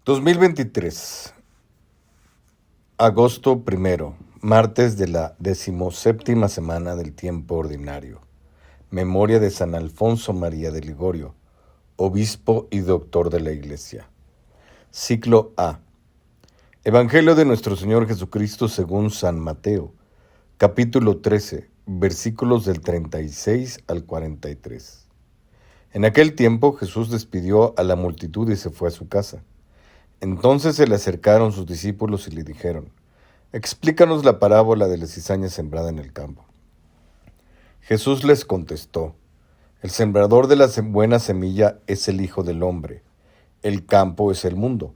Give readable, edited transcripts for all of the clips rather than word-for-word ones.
2023, agosto 1, martes de la 17ª semana del tiempo ordinario. Memoria de San Alfonso María de Ligorio, obispo y doctor de la Iglesia. Ciclo A. Evangelio de nuestro Señor Jesucristo según San Mateo, capítulo 13, versículos del 36 al 43. En aquel tiempo Jesús despidió a la multitud y se fue a su casa. Entonces se le acercaron sus discípulos y le dijeron: «Explícanos la parábola de la cizaña sembrada en el campo». Jesús les contestó: «El sembrador de la buena semilla es el Hijo del Hombre. El campo es el mundo.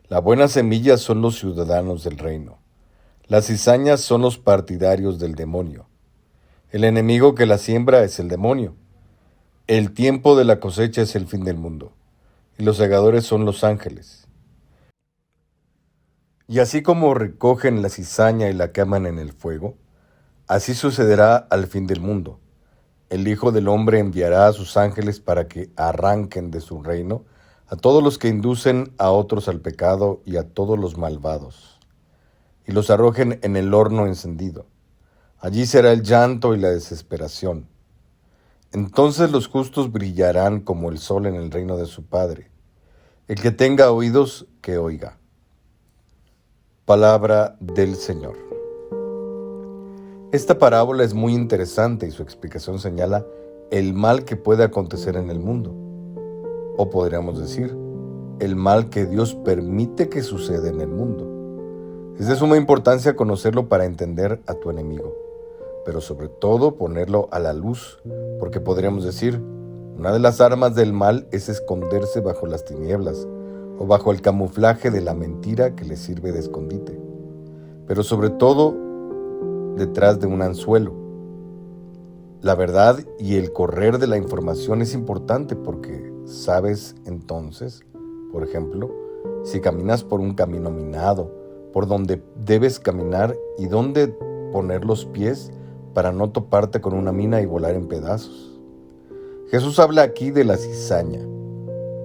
La buena semilla son los ciudadanos del reino. Las cizañas son los partidarios del demonio. El enemigo que la siembra es el demonio. El tiempo de la cosecha es el fin del mundo, y los segadores son los ángeles. Y así como recogen la cizaña y la queman en el fuego, así sucederá al fin del mundo. El Hijo del Hombre enviará a sus ángeles para que arranquen de su reino a todos los que inducen a otros al pecado y a todos los malvados, y los arrojen en el horno encendido. Allí será el llanto y la desesperación. Entonces los justos brillarán como el sol en el reino de su Padre. El que tenga oídos, que oiga». Palabra del Señor. Esta parábola es muy interesante y su explicación señala el mal que puede acontecer en el mundo, o podríamos decir, el mal que Dios permite que suceda en el mundo. Es de suma importancia conocerlo para entender a tu enemigo, pero sobre todo ponerlo a la luz, porque podríamos decir, una de las armas del mal es esconderse bajo las tinieblas, o bajo el camuflaje de la mentira que le sirve de escondite, pero sobre todo detrás de un anzuelo. La verdad y el correr de la información es importante porque sabes entonces, por ejemplo, si caminas por un camino minado, por donde debes caminar y dónde poner los pies para no toparte con una mina y volar en pedazos. Jesús habla aquí de la cizaña.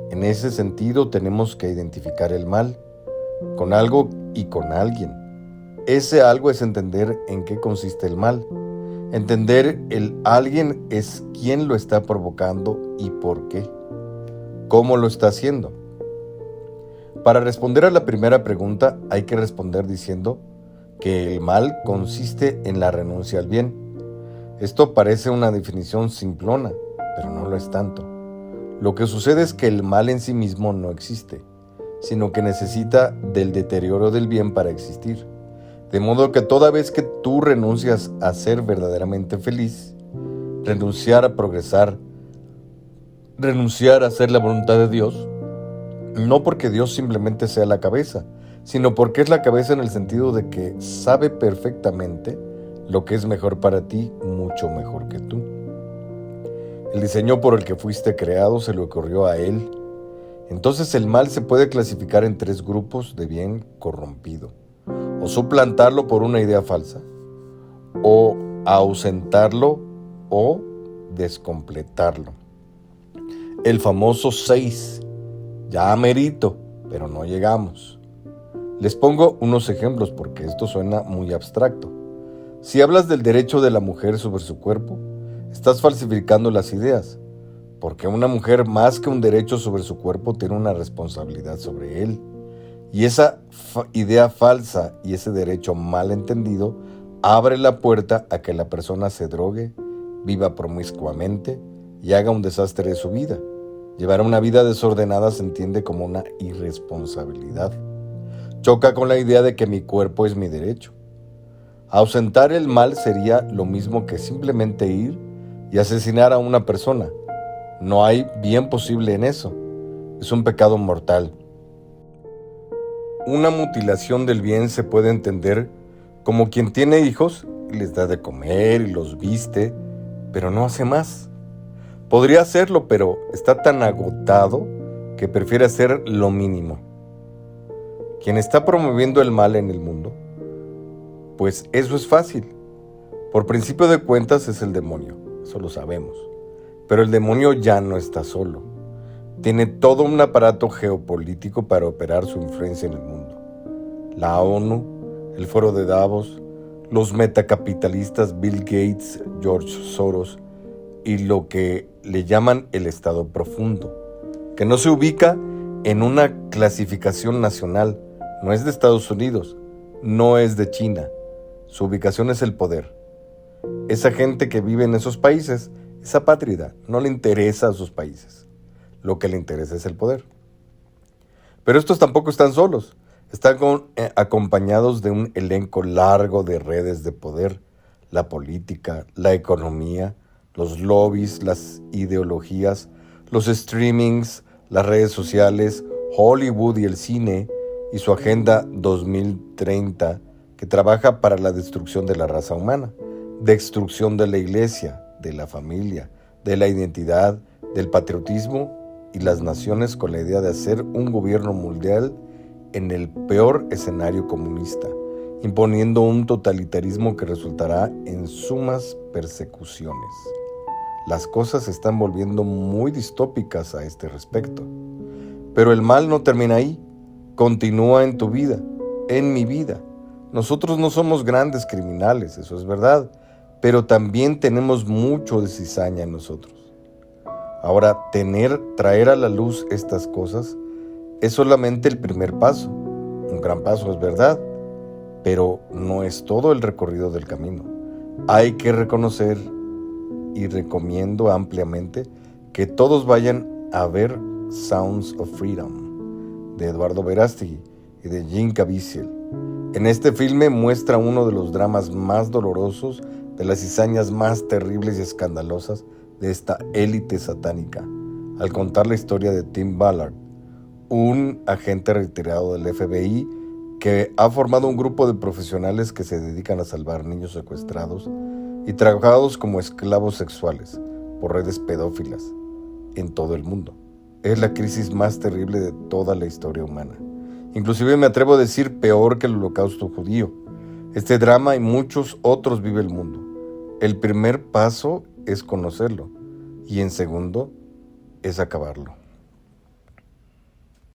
En ese sentido tenemos que identificar el mal con algo y con alguien. Ese algo es entender en qué consiste el mal. Entender el alguien es quién lo está provocando y por qué. ¿Cómo lo está haciendo? Para responder a la primera pregunta hay que responder diciendo que el mal consiste en la renuncia al bien. Esto parece una definición simplona, pero no lo es tanto. Lo que sucede es que el mal en sí mismo no existe, sino que necesita del deterioro del bien para existir. De modo que toda vez que tú renuncias a ser verdaderamente feliz, renunciar a progresar, renunciar a hacer la voluntad de Dios, no porque Dios simplemente sea la cabeza, sino porque es la cabeza en el sentido de que sabe perfectamente lo que es mejor para ti, mucho mejor que tú. El diseño por el que fuiste creado se le ocurrió a Él. Entonces el mal se puede clasificar en 3 grupos de bien corrompido: o suplantarlo por una idea falsa, o ausentarlo, o descompletarlo. El famoso 6, ya merito, pero no llegamos. Les pongo unos ejemplos porque esto suena muy abstracto. Si hablas del derecho de la mujer sobre su cuerpo, estás falsificando las ideas, porque una mujer, más que un derecho sobre su cuerpo, tiene una responsabilidad sobre él. Y esa idea falsa y ese derecho mal entendido abre la puerta a que la persona se drogue, viva promiscuamente y haga un desastre de su vida. Llevar una vida desordenada se entiende como una irresponsabilidad. Choca con la idea de que mi cuerpo es mi derecho. Ausentar el mal sería lo mismo que simplemente ir y asesinar a una persona. No hay bien posible en eso. Es un pecado mortal. Una mutilación del bien se puede entender como quien tiene hijos y les da de comer y los viste, pero no hace más. Podría hacerlo, pero está tan agotado que prefiere hacer lo mínimo. Quien está promoviendo el mal en el mundo, pues eso es fácil. Por principio de cuentas es el demonio, eso lo sabemos. Pero el demonio ya no está solo. Tiene todo un aparato geopolítico para operar su influencia en el mundo. La ONU, el Foro de Davos, los metacapitalistas Bill Gates, George Soros y lo que le llaman el Estado profundo, que no se ubica en una clasificación nacional, no es de Estados Unidos, no es de China, su ubicación es el poder. Esa gente que vive en esos países es apátrida, no le interesa a sus países, lo que le interesa es el poder. Pero estos tampoco están solos, están acompañados de un elenco largo de redes de poder, la política, la economía, los lobbies, las ideologías, los streamings, las redes sociales, Hollywood y el cine y su Agenda 2030 que trabaja para la destrucción de la raza humana, destrucción de la iglesia, de la familia, de la identidad, del patriotismo y las naciones con la idea de hacer un gobierno mundial en el peor escenario comunista, imponiendo un totalitarismo que resultará en sumas persecuciones. Las cosas se están volviendo muy distópicas a este respecto. Pero el mal no termina ahí, continúa en tu vida, en mi vida. Nosotros no somos grandes criminales, eso es verdad, pero también tenemos mucho de cizaña en nosotros. Ahora, traer a la luz estas cosas es solamente el primer paso. Un gran paso, es verdad, pero no es todo el recorrido del camino. Hay que reconocer, y recomiendo ampliamente, que todos vayan a ver Sounds of Freedom, de Eduardo Verástegui y de Jim Caviezel. En este filme muestra uno de los dramas más dolorosos, de las cizañas más terribles y escandalosas de esta élite satánica, al contar la historia de Tim Ballard, un agente retirado del FBI que ha formado un grupo de profesionales que se dedican a salvar niños secuestrados y trabajados como esclavos sexuales por redes pedófilas en todo el mundo. Es la crisis más terrible de toda la historia humana. Inclusive me atrevo a decir peor que el Holocausto judío. Este drama y muchos otros vive el mundo. El primer paso es conocerlo y en segundo es acabarlo.